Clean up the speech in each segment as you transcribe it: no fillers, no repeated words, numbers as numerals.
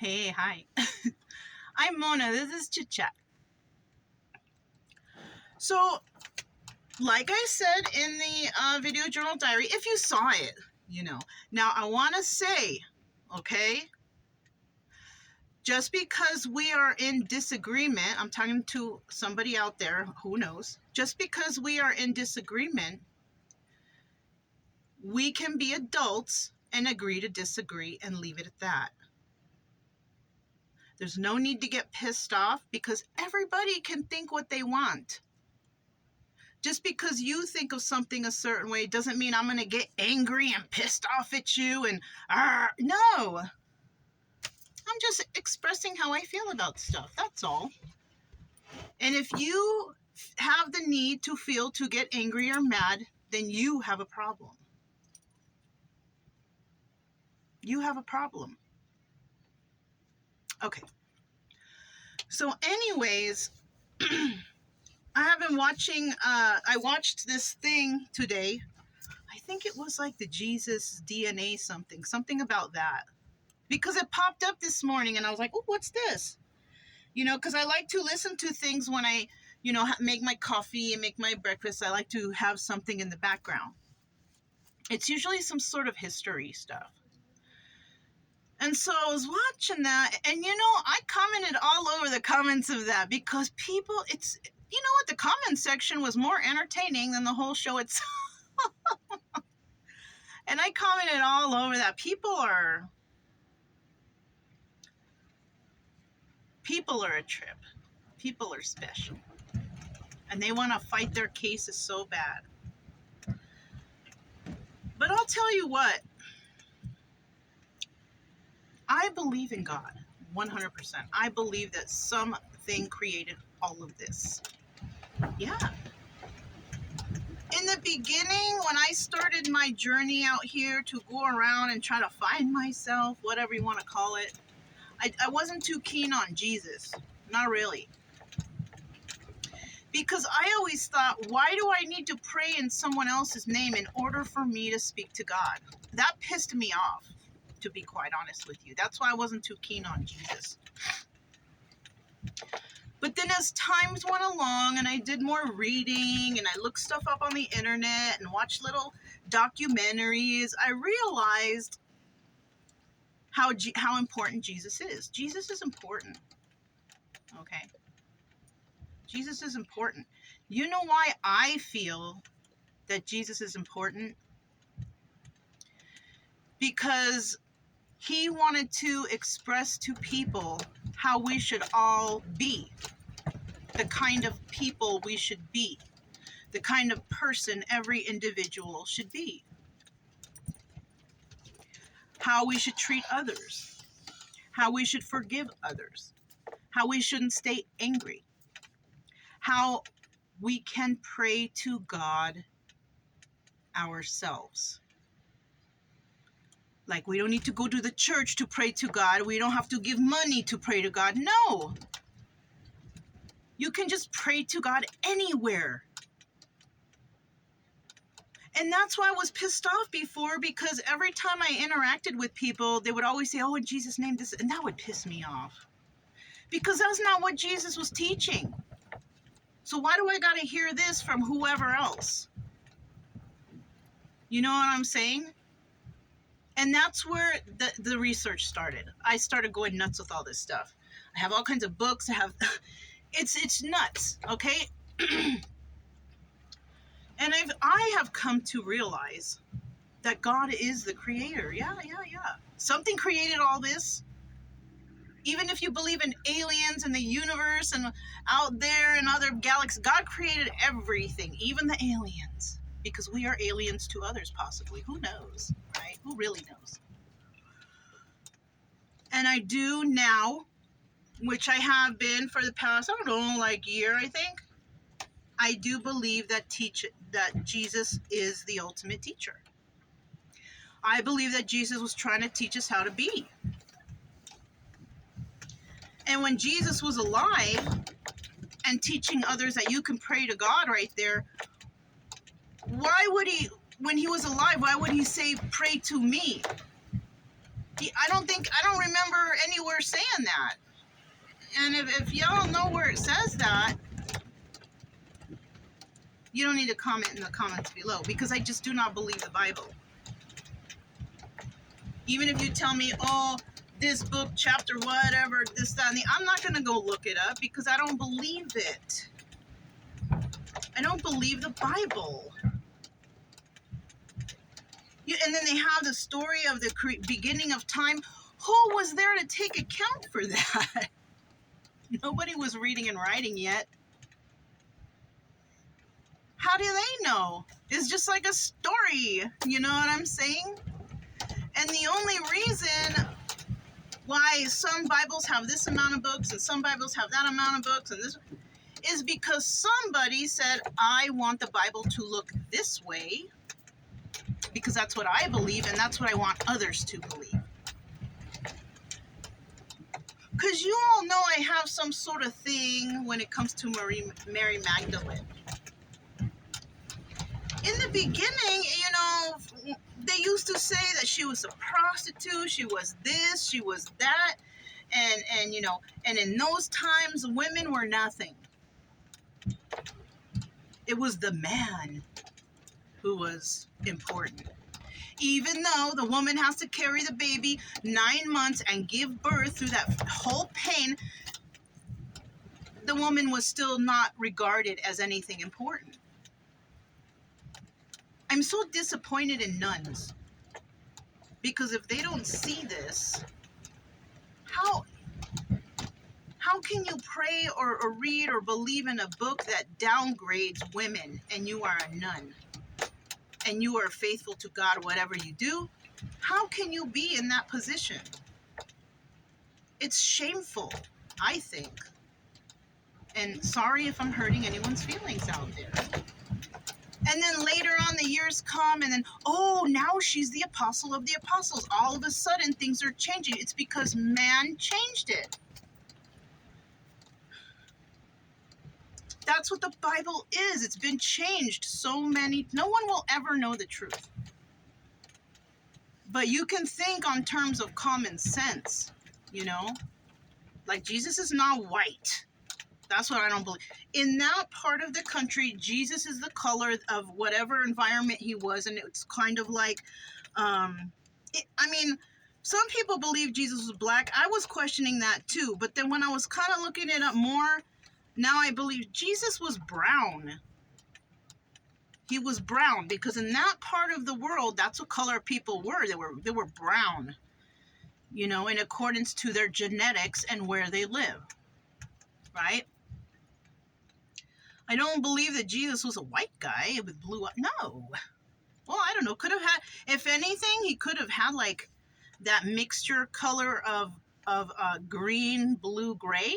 Hey, hi. I'm Mona. This is Chit Chat. So, like I said in the video journal diary, if you saw it, Now, I want to say, okay, just because we are in disagreement, I'm talking to somebody out there, who knows, just because we are in disagreement, we can be adults and agree to disagree and leave it at that. There's no need to get pissed off because everybody can think what they want. Just because you think of something a certain way doesn't mean I'm going to get angry and pissed off at you and, no. I'm just expressing how I feel about stuff. That's all. And if you have the need to get angry or mad, then you have a problem. You have a problem. Okay. So anyways, I have been watching, I watched this thing today. I think it was like the Jesus DNA something about that. Because it popped up this morning and I was like, oh, what's this? Because I like to listen to things when I, make my coffee and make my breakfast. I like to have something in the background. It's usually some sort of history stuff. And so I was watching that and, I commented all over the comments of that because people, the comment section was more entertaining than the whole show itself. And I commented all over that. People are a trip. People are special. And they want to fight their cases so bad. But I'll tell you what. I believe in God. 100%. I believe that something created all of this. Yeah. In the beginning, when I started my journey out here to go around and try to find myself, whatever you want to call it, I wasn't too keen on Jesus. Not really. Because I always thought, why do I need to pray in someone else's name in order for me to speak to God? That pissed me off, to be quite honest with you. That's why I wasn't too keen on Jesus. But then as times went along and I did more reading and I looked stuff up on the internet and watched little documentaries, I realized how important Jesus is. Jesus is important. Okay? Jesus is important. You know why I feel that Jesus is important? Because he wanted to express to people how we should all be. The kind of people we should be. The kind of person every individual should be. How we should treat others. How we should forgive others. How we shouldn't stay angry. How we can pray to God ourselves. Like, we don't need to go to the church to pray to God. We don't have to give money to pray to God. No. You can just pray to God anywhere. And that's why I was pissed off before, because every time I interacted with people, they would always say, oh, in Jesus' name, this, and that would piss me off. Because that's not what Jesus was teaching. So why do I got to hear this from whoever else? You know what I'm saying? And that's where the research started. I started going nuts with all this stuff. I have all kinds of books. It's nuts, okay? And I have come to realize that God is the creator. Yeah. Something created all this. Even if you believe in aliens and the universe and out there and other galaxies, God created everything, even the aliens. Because we are aliens to others, possibly. Who knows, right? Who really knows? And I do now, which I have been for the past, year, I think. I do believe that Jesus is the ultimate teacher. I believe that Jesus was trying to teach us how to be. And when Jesus was alive and teaching others that you can pray to God right there, why would he, when he was alive, why would he say, pray to me? I don't remember anywhere saying that. And if y'all know where it says that, you don't need to comment in the comments below, because I just do not believe the Bible. Even if you tell me, oh, this book, chapter, whatever, this, that, and the, I'm not going to go look it up, because I don't believe it. I don't believe the Bible. And then they have the story of the beginning of time. Who was there to take account for that? Nobody was reading and writing yet. How do they know? It's just like a story. You know what I'm saying? And the only reason why some Bibles have this amount of books and some Bibles have that amount of books and this is because somebody said, I want the Bible to look this way because that's what I believe and that's what I want others to believe. Because you all know I have some sort of thing when it comes to Mary Magdalene. In the beginning, you know, they used to say that she was a prostitute, she was this, she was that, and you know, and in those times, women were nothing. It was the man who was important. Even though the woman has to carry the baby 9 months and give birth through that whole pain, the woman was still not regarded as anything important. I'm so disappointed in nuns, because if they don't see this, how can you pray or read or believe in a book that downgrades women and you are a nun and you are faithful to God whatever you do? How can you be in that position? It's shameful, I think. And sorry if I'm hurting anyone's feelings out there. And then later on the years come and then, oh, now she's the apostle of the apostles. All of a sudden things are changing. It's because man changed it. That's what the Bible is. It's been changed so many. No one will ever know the truth. But you can think on terms of common sense, you know? Like Jesus is not white. That's what I don't believe. In that part of the country, Jesus is the color of whatever environment he was. And it's kind of like, I mean, some people believe Jesus was black. I was questioning that too. But then when I was kind of looking it up more, now I believe Jesus was brown. He was brown because in that part of the world, that's what color people were. They were brown, you know, in accordance to their genetics and where they live, right? I don't believe that Jesus was a white guy with blue eyes. No. Well, I don't know. Could have had, if anything, he could have had like that mixture color of green, blue, gray,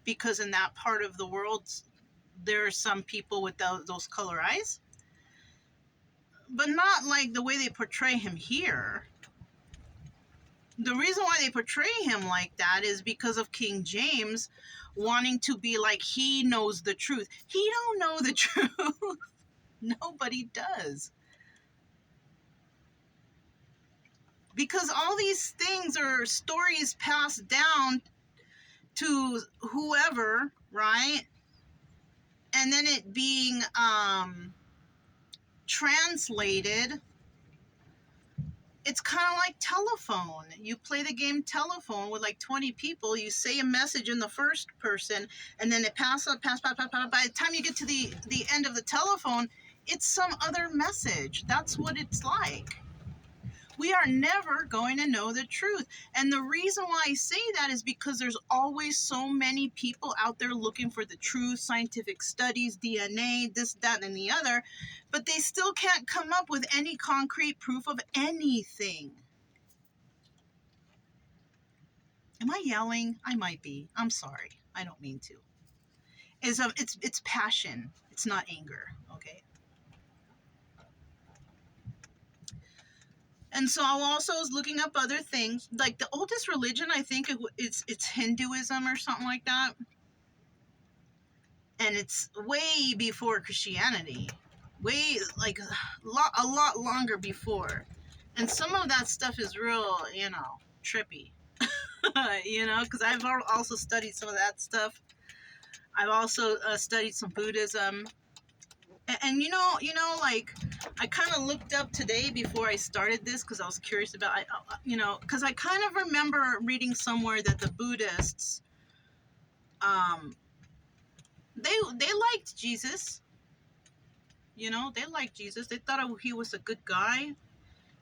because in that part of the world, there are some people with those color eyes. But not like the way they portray him here. The reason why they portray him like that is because of King James wanting to be like he knows the truth. He don't know the truth. Nobody does. Because all these things are stories passed down to whoever, right? And then it being translated. It's kind of like telephone. You play the game telephone with like 20 people. You say a message in the first person, and then it pass. By the time you get to the end of the telephone, it's some other message. That's what it's like. We are never going to know the truth. And the reason why I say that is because there's always so many people out there looking for the truth, scientific studies, DNA, this, that, and the other, but they still can't come up with any concrete proof of anything. Am I yelling? I might be. I'm sorry. I don't mean to. It's passion. It's not anger, okay? And so I also was looking up other things. Like the oldest religion, I think it's Hinduism or something like that. And it's way before Christianity. Way, like, a lot longer before. And some of that stuff is real, you know. trippy. You know, because I've also studied some of that stuff. I've also studied some Buddhism. And like, I kind of looked up today before I started this because I was curious about, because I kind of remember reading somewhere that the Buddhists, they liked Jesus. They liked Jesus. They thought he was a good guy.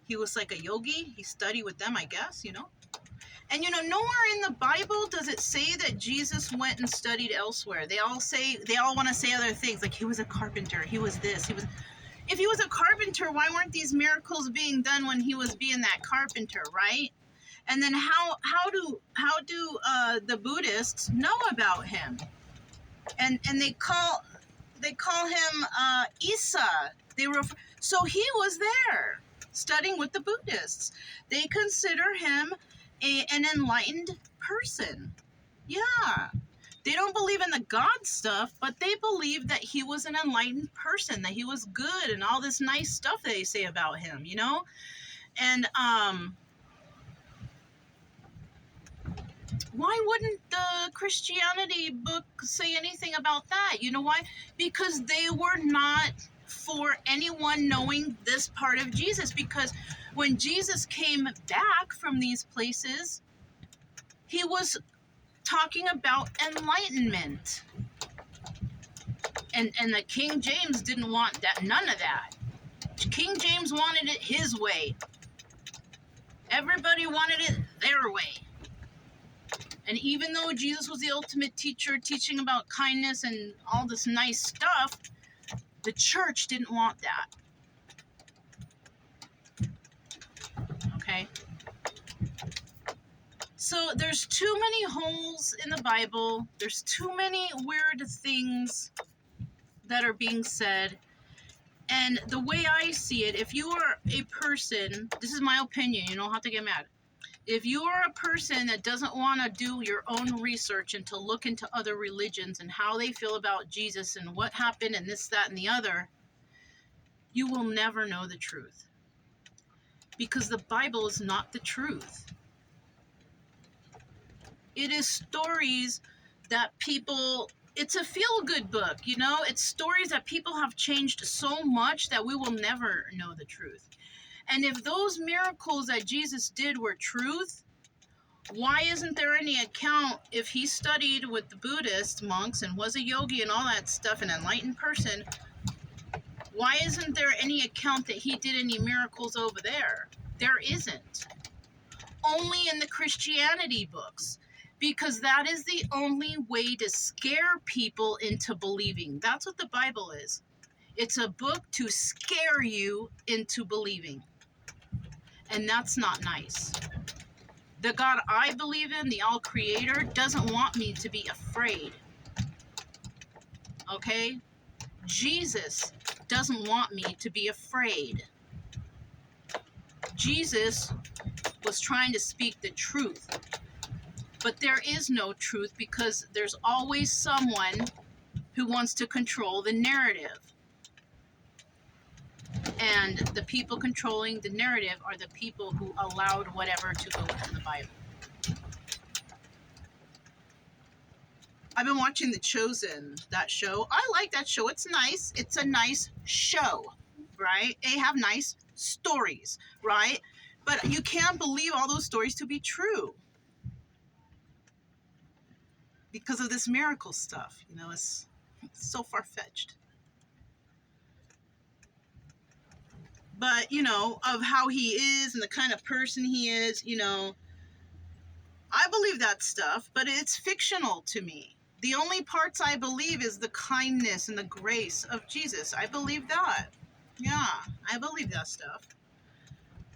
He was like a yogi. He studied with them, I guess. And nowhere in the Bible does it say that Jesus went and studied elsewhere. They all want to say other things, like he was a carpenter, he was this, if he was a carpenter, why weren't these miracles being done when he was being that carpenter, right? And then how do the Buddhists know about him? And they call him Isa. So he was there studying with the Buddhists. They consider him an enlightened person. Yeah. They don't believe in the God stuff, but they believe that he was an enlightened person, that he was good, and all this nice stuff that they say about him, And why wouldn't the Christianity book say anything about that? You know why? Because they were not for anyone knowing this part of Jesus. Because when Jesus came back from these places, he was talking about enlightenment. And the King James didn't want that, none of that. King James wanted it his way. Everybody wanted it their way. And even though Jesus was the ultimate teacher, teaching about kindness and all this nice stuff, the church didn't want that. Okay? So there's too many holes in the Bible. There's too many weird things that are being said. And the way I see it, if you are a person, this is my opinion, you don't have to get mad. If you are a person that doesn't want to do your own research and to look into other religions and how they feel about Jesus and what happened and this, that, and the other, you will never know the truth. Because the Bible is not the truth. It is stories that people, it's a feel-good book, It's stories that people have changed so much that we will never know the truth. And if those miracles that Jesus did were truth, why isn't there any account, if he studied with the Buddhist monks and was a yogi and all that stuff, an enlightened person, why isn't there any account that he did any miracles over there? There isn't. Only in the Christianity books. Because that is the only way to scare people into believing. That's what the Bible is. It's a book to scare you into believing. And that's not nice. The God I believe in, the All-Creator, doesn't want me to be afraid. Okay? Jesus doesn't want me to be afraid. Jesus was trying to speak the truth. But there is no truth because there's always someone who wants to control the narrative. And the people controlling the narrative are the people who allowed whatever to go into the Bible. I've been watching The Chosen, that show. I like that show. It's nice. It's a nice show, right? They have nice stories, right? But you can't believe all those stories to be true. Because of this miracle stuff, it's so far-fetched. But, of how he is and the kind of person he is, I believe that stuff, but it's fictional to me. The only parts I believe is the kindness and the grace of Jesus. I believe that. Yeah, I believe that stuff.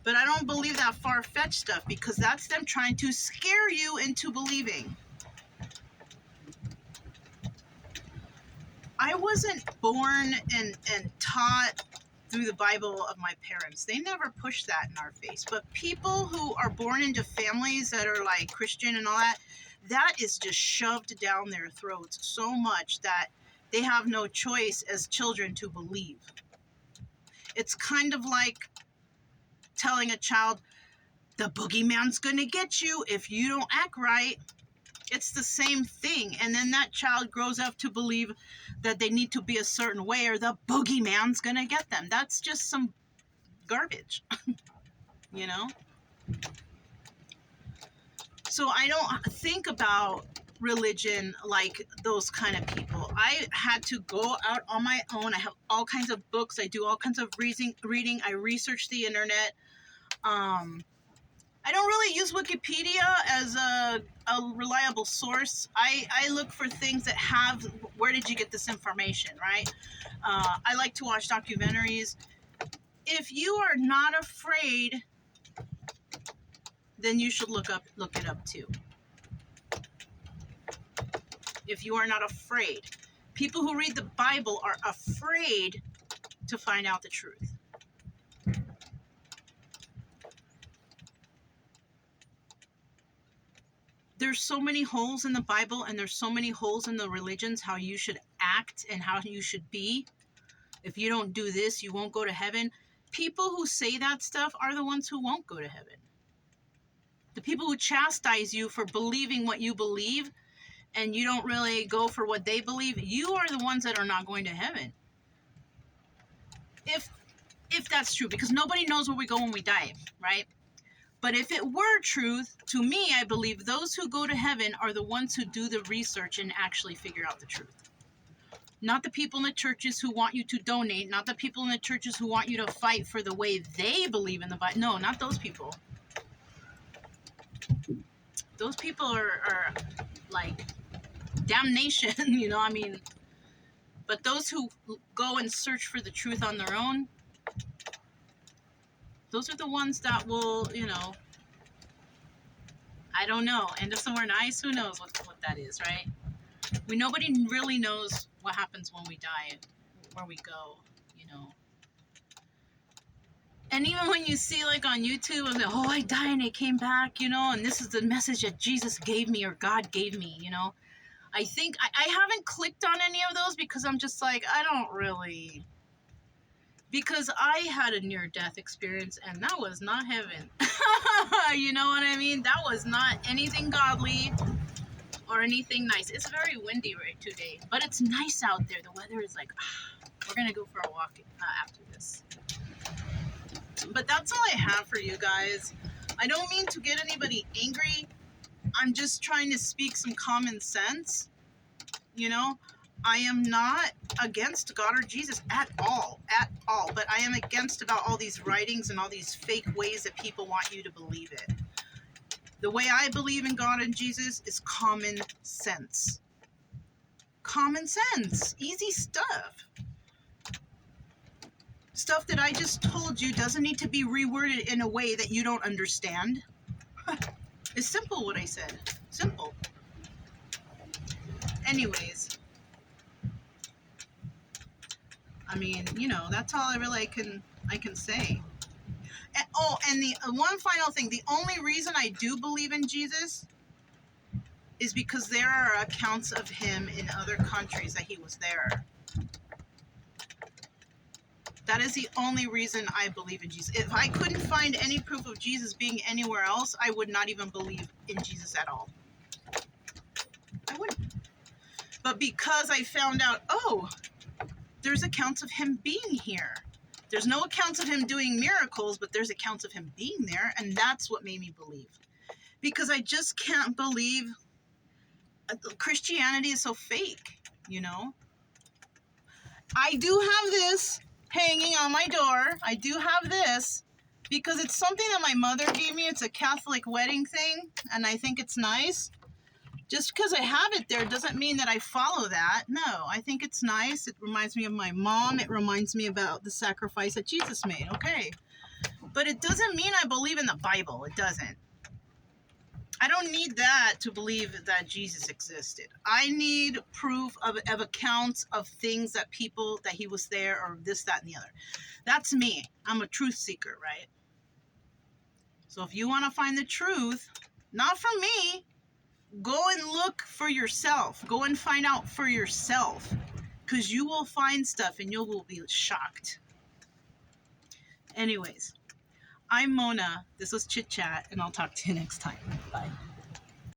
But I don't believe that far-fetched stuff because that's them trying to scare you into believing. I wasn't born and taught through the Bible of my parents. They never pushed that in our face. But people who are born into families that are like Christian and all that, that is just shoved down their throats so much that they have no choice as children to believe. It's kind of like telling a child, The boogeyman's gonna get you if you don't act right. It's the same thing. And then that child grows up to believe that they need to be a certain way or the boogeyman's gonna get them. That's just some garbage, you know? So I don't think about religion like those kind of people. I had to go out on my own. I have all kinds of books. I do all kinds of reading. I research the internet. I don't really use Wikipedia as a reliable source. I look for things that have, where did you get this information, right? I like to watch documentaries. If you are not afraid, then you should look it up too. If you are not afraid. People who read the Bible are afraid to find out the truth. There's so many holes in the Bible, and there's so many holes in the religions, how you should act and how you should be. If you don't do this, you won't go to heaven. People who say that stuff are the ones who won't go to heaven. The people who chastise you for believing what you believe and you don't really go for what they believe, you are the ones that are not going to heaven. If that's true, because nobody knows where we go when we die, right? But if it were truth, to me, I believe those who go to heaven are the ones who do the research and actually figure out the truth. Not the people in the churches who want you to donate, not the people in the churches who want you to fight for the way they believe in the Bible. No, not those people. Those people are like damnation, you know, I mean, but those who go and search for the truth on their own, those are the ones that will, you know, I don't know, end up somewhere nice. Who knows what that is, right? Nobody really knows what happens when we die, where we go, you know. And even when you see, like, on YouTube, I'm like, oh, I died and I came back, you know, and this is the message that Jesus gave me or God gave me, you know. I think I haven't clicked on any of those because I'm just like, I don't really, because I had a near-death experience and that was not heaven. You know what I mean? That was not anything godly or anything nice. It's very windy right today, but it's nice out there. The weather is like, we're going to go for a walk after this. But that's all I have for you guys. I don't mean to get anybody angry. I'm just trying to speak some common sense. You know, I am not against God or Jesus at all, but I am against about all these writings and all these fake ways that people want you to believe it. The way I believe in God and Jesus is common sense. Common sense. Easy stuff. Stuff that I just told you doesn't need to be reworded in a way that you don't understand. It's simple what I said. Simple. Anyways. I mean, you know, that's all I can say. And the one final thing, the only reason I do believe in Jesus is because there are accounts of him in other countries that he was there. That is the only reason I believe in Jesus. If I couldn't find any proof of Jesus being anywhere else, I would not even believe in Jesus at all. I wouldn't. But because I found out, oh, there's accounts of him being here. There's no accounts of him doing miracles, but there's accounts of him being there, and that's what made me believe. Because I just can't believe Christianity is so fake, you know? I do have this hanging on my door. I do have this because it's something that my mother gave me. It's a Catholic wedding thing, and I think it's nice. Just because I have it there doesn't mean that I follow that. No, I think it's nice. It reminds me of my mom. It reminds me about the sacrifice that Jesus made. Okay. But it doesn't mean I believe in the Bible. It doesn't. I don't need that to believe that Jesus existed. I need proof of accounts of things that people, that he was there or this, that, and the other. That's me. I'm a truth seeker, right? So if you want to find the truth, not from me, go and look for yourself. Go and find out for yourself. Because you will find stuff and you will be shocked. Anyways, I'm Mona. This was Chit Chat, and I'll talk to you next time. Bye.